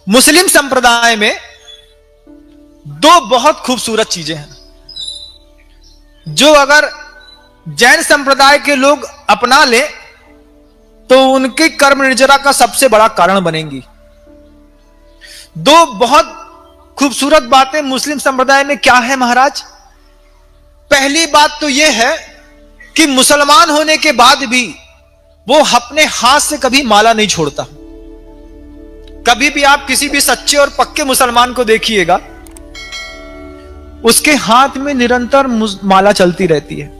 मुस्लिम संप्रदाय में दो बहुत खूबसूरत चीजें हैं जो अगर जैन संप्रदाय के लोग अपना ले तो उनके कर्म निर्जरा का सबसे बड़ा कारण बनेंगी। दो बहुत खूबसूरत बातें मुस्लिम संप्रदाय में क्या है महाराज? पहली बात तो यह है कि मुसलमान होने के बाद भी वो अपने हाथ से कभी माला नहीं छोड़ता। कभी भी आप किसी भी सच्चे और पक्के मुसलमान को देखिएगा, उसके हाथ में निरंतर माला चलती रहती है।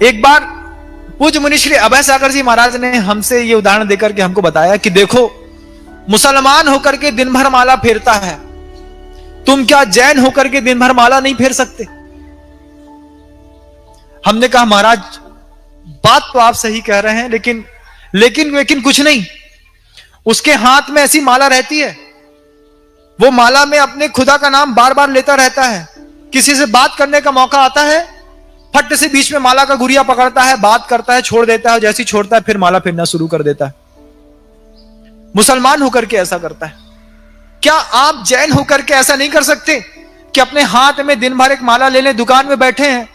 एक बार पूज्य मुनि श्री अभय सागर जी महाराज ने हमसे यह उदाहरण देकर के हमको बताया कि देखो, मुसलमान होकर के दिन भर माला फेरता है, तुम क्या जैन होकर के दिन भर माला नहीं फेर सकते? हमने कहा महाराज बात तो आप सही कह रहे हैं, लेकिन कुछ नहीं। उसके हाथ में ऐसी माला रहती है, वो माला में अपने खुदा का नाम बार बार लेता रहता है। किसी से बात करने का मौका आता है, फट से बीच में माला का गुरिया पकड़ता है, बात करता है, छोड़ देता है, जैसे ही छोड़ता है फिर माला फेरना शुरू कर देता है। मुसलमान होकर के ऐसा करता है। क्या आप जैन होकर के ऐसा नहीं कर सकते कि अपने हाथ में दिन भर एक माला ले लें? दुकान में बैठे हैं,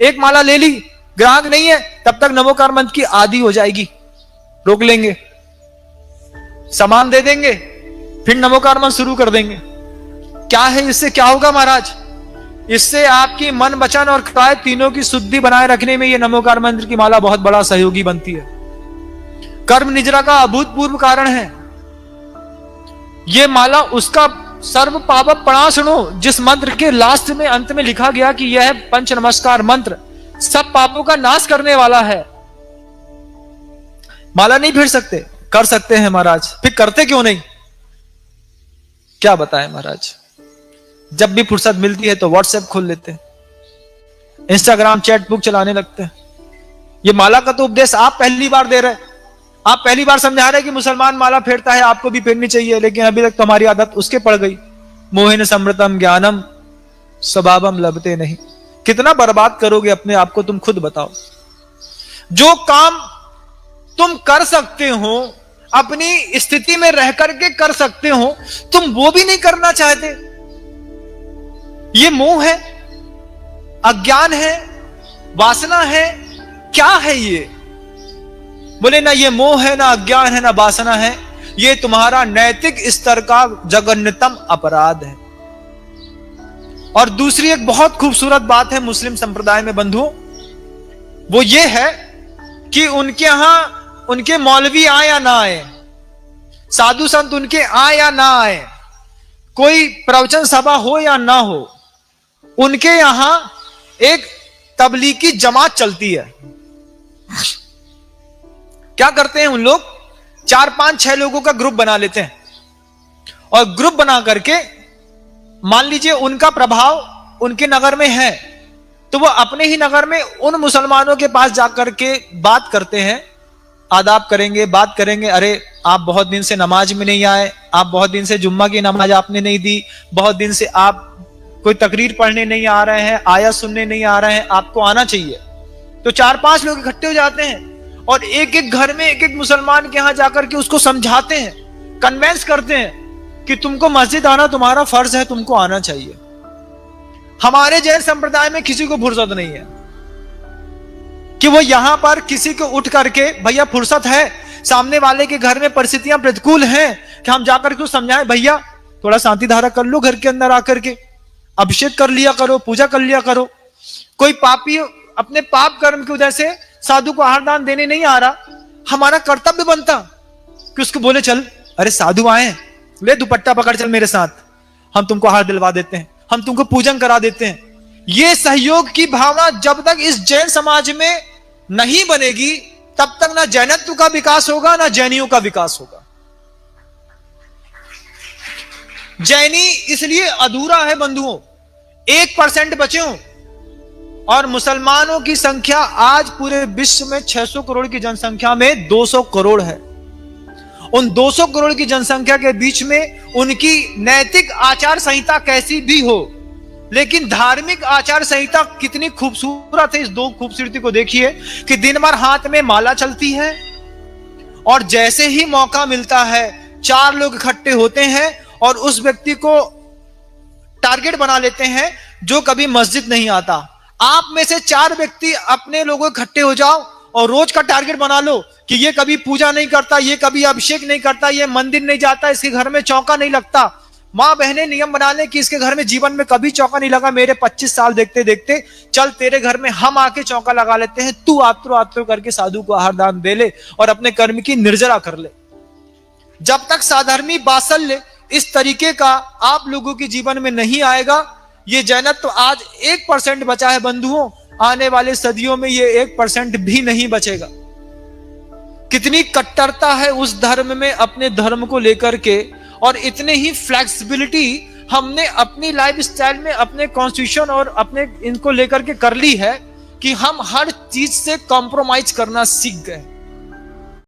एक माला ले ली, ग्राहक नहीं है, तब तक नमोकार मंत्र की आदि हो जाएगी, रोक लेंगे, सामान दे देंगे, फिर नमोकार मंत्र शुरू कर देंगे। क्या है इससे क्या होगा महाराज? इससे आपकी मन, वचन और काया तीनों की शुद्धि बनाए रखने में यह नमोकार मंत्र की माला बहुत बड़ा सहयोगी बनती है। कर्म निजरा का अभूतपूर्व कारण है। यह माला उसका सर्व पाप प्रणाशनो, जिस मंत्र के लास्ट में अंत में लिखा गया कि यह पंच नमस्कार मंत्र सब पापों का नाश करने वाला है। माला नहीं फेर सकते? कर सकते हैं महाराज, फिर करते क्यों नहीं? क्या बताएं महाराज, जब भी फुर्सत मिलती है तो व्हाट्सएप खोल लेते हैं, इंस्टाग्राम चैट बुक चलाने लगते हैं। ये माला का तो उपदेश आप पहली बार दे रहे हैं, आप पहली बार समझा रहे हैं कि मुसलमान माला फेरता है, आपको भी फेरनी चाहिए, लेकिन अभी तक तो हमारी आदत उसके पड़ गई। मोहिन समृतम ज्ञानम स्वभावम लभते नहीं। कितना बर्बाद करोगे अपने आप को, तुम खुद बताओ। जो काम तुम कर सकते हो, अपनी स्थिति में रह करके कर सकते हो, तुम वो भी नहीं करना चाहते। ये मोह है, अज्ञान है, वासना है, क्या है ये? बोले ना ये मोह है, ना अज्ञान है, ना वासना है, ये तुम्हारा नैतिक स्तर का जघन्यतम अपराध है। और दूसरी एक बहुत खूबसूरत बात है मुस्लिम संप्रदाय में बंधुओं, वो ये है कि उनके यहां उनके मौलवी आए या ना आए, साधु संत उनके आए या ना आए, कोई प्रवचन सभा हो या ना हो, उनके यहां एक तबलीगी जमात चलती है। क्या करते हैं उन लोग? 4, 5, 6 लोगों का ग्रुप बना लेते हैं और ग्रुप बना करके, मान लीजिए उनका प्रभाव उनके नगर में है, तो वो अपने ही नगर में उन मुसलमानों के पास जाकर के बात करते हैं, आदाब करेंगे, बात करेंगे। अरे आप बहुत दिन से नमाज में नहीं आए, आप बहुत दिन से जुम्मा की नमाज आपने नहीं दी, बहुत दिन से आप कोई तकरीर पढ़ने नहीं आ रहे हैं, आयत सुनने नहीं आ रहे हैं, आपको आना चाहिए। तो 4-5 लोग इकट्ठे हो जाते हैं और एक एक घर में एक एक मुसलमान के यहां जाकर के उसको समझाते हैं, कन्वेंस करते हैं कि तुमको मस्जिद आना तुम्हारा फर्ज है, तुमको आना चाहिए। हमारे जैन संप्रदाय में किसी को फुर्सत नहीं है कि वो यहां पर किसी को उठ करके, भैया फुर्सत है, सामने वाले के घर में परिस्थितियां प्रतिकूल हैं कि हम जाकर के समझाएं, भैया थोड़ा शांति धारा कर लो, घर के अंदर आकर के अभिषेक कर लिया करो, पूजा कर लिया करो। कोई पापी अपने पाप कर्म की वजह से साधु को आहार दान देने नहीं आ रहा, हमारा कर्तव्य बनता कि उसको बोले, चल अरे साधु आए, ले दुपट्टा पकड़ चल मेरे साथ, हम तुमको आहार दिलवा देते हैं, हम तुमको पूजन करा देते हैं। ये सहयोग की भावना जब तक इस जैन समाज में नहीं बनेगी, तब तक ना जैनत्व का विकास होगा, ना जैनियों का विकास होगा। जैनी इसलिए अधूरा है बंधुओं, 1% बचे हो, और मुसलमानों की संख्या आज पूरे विश्व में 600 करोड़ की जनसंख्या में 200 करोड़ है। उन 200 करोड़ की जनसंख्या के बीच में उनकी नैतिक आचार संहिता कैसी भी हो, लेकिन धार्मिक आचार संहिता कितनी खूबसूरत है। इस दो खूबसूरती को देखिए कि दिन भर हाथ में माला चलती है और जैसे ही मौका मिलता है 4 लोग इकट्ठे होते हैं और उस व्यक्ति को टारगेट बना लेते हैं जो कभी मस्जिद नहीं आता। आप में से 4 व्यक्ति अपने लोगों इकट्ठे हो जाओ और रोज का टारगेट बना लो कि ये कभी पूजा नहीं करता, ये कभी अभिषेक नहीं करता, ये मंदिर नहीं जाता, इसके घर में चौका नहीं लगता। माँ बहनें नियम बना ले कि इसके घर में जीवन में कभी चौका नहीं लगा, मेरे 25 साल देखते देखते, चल तेरे घर में हम आके चौका लगा लेते हैं, तू आत्रो आत्रो करके साधु को आहार दान दे ले और अपने कर्म की निर्जरा कर ले। जब तक साधर्मी बात्सल्य इस तरीके का आप लोगों के जीवन में नहीं आएगा, ये जैनत्व आज 1% बचा है बंधुओं, आने वाले सदियों में ये 1% भी नहीं बचेगा। कितनी कट्टरता है उस धर्म में अपने धर्म को लेकर के, और इतने ही फ्लेक्सिबिलिटी हमने अपनी लाइफ स्टाइल में, अपने कॉन्स्टिट्यूशन और अपने इनको लेकर के कर ली है कि हम हर चीज से कॉम्प्रोमाइज करना सीख गए।